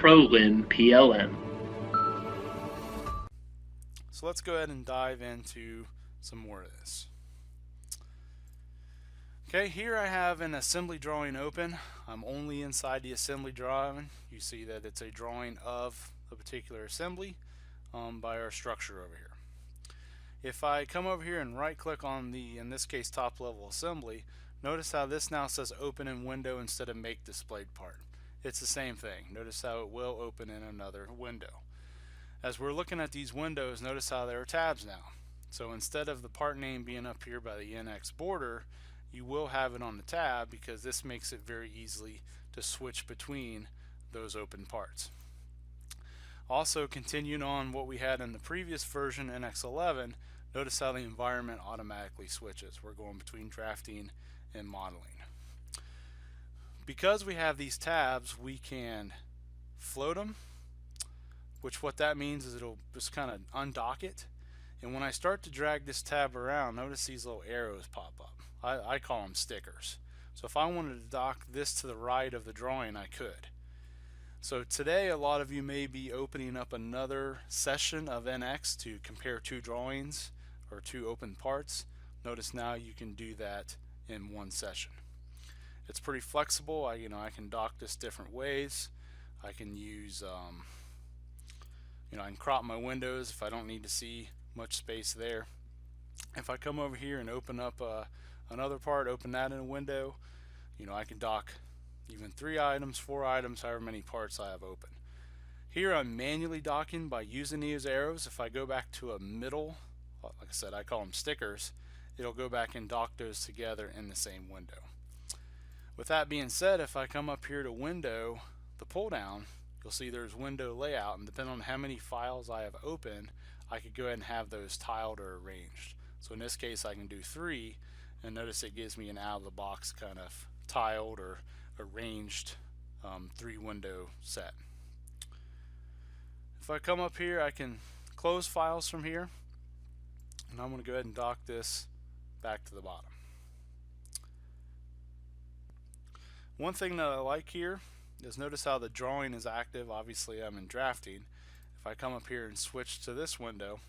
PROLIM PLM. So let's go ahead and dive into some more of this. Okay, here I have an assembly drawing open. I'm only inside the assembly drawing. You see that it's a drawing of a particular assembly by our structure over here. If I come over here and right click on the, in this case, top level assembly, notice how this now says open in window instead of make displayed part. It's the same thing. Notice how it will open in another window. As we're looking at these windows, notice how there are tabs now. So instead of the part name being up here by the NX border, you will have it on the tab because this makes it very easily to switch between those open parts. Also, continuing on what we had in the previous version, NX11, notice how the environment automatically switches. We're going between drafting and modeling. Because we have these tabs, we can float them, which what that means is it'll just kind of undock it. And when I start to drag this tab around, notice these little arrows pop up. I call them stickers. So if I wanted to dock this to the right of the drawing, I could. So today a lot of you may be opening up another session of NX to compare two drawings or two open parts. Notice now you can do that in one session. It's pretty flexible. I can dock this different ways. I can use I can crop my windows if I don't need to see much space there. If I come over here and open up another part, open that in a window, I can dock even 3 items, 4 items, however many parts I have open. Here I'm manually docking by using these arrows. If I go back to a middle, like I said, I call them stickers, it'll go back and dock those together in the same window. With that being said, if I come up here to window, the pull down, you'll see there's window layout, and depending on how many files I have open, I could go ahead and have those tiled or arranged. So in this case I can do 3, and notice it gives me an out of the box kind of tiled or arranged 3 window set. If I come up here, I can close files from here, and I'm going to go ahead and dock this back to the bottom. One thing that I like here is notice how the drawing is active. Obviously I'm in drafting. If I come up here and switch to this window,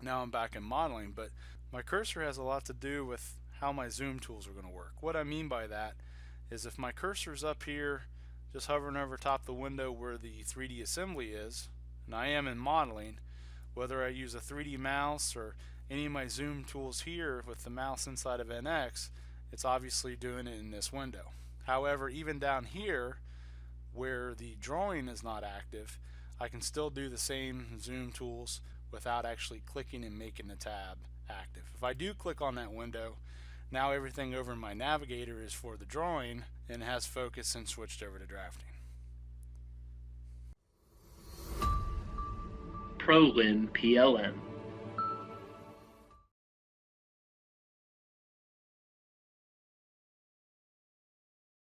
now I'm back in modeling, but my cursor has a lot to do with how my zoom tools are going to work. What I mean by that is if my cursor is up here just hovering over top the window where the 3D assembly is, and I am in modeling, whether I use a 3D mouse or any of my zoom tools here with the mouse inside of NX, it's obviously doing it in this window. However, even down here where the drawing is not active, I can still do the same zoom tools without actually clicking and making the tab active. If I do click on that window, now everything over in my navigator is for the drawing and has focus and switched over to drafting. PROLIM PLM.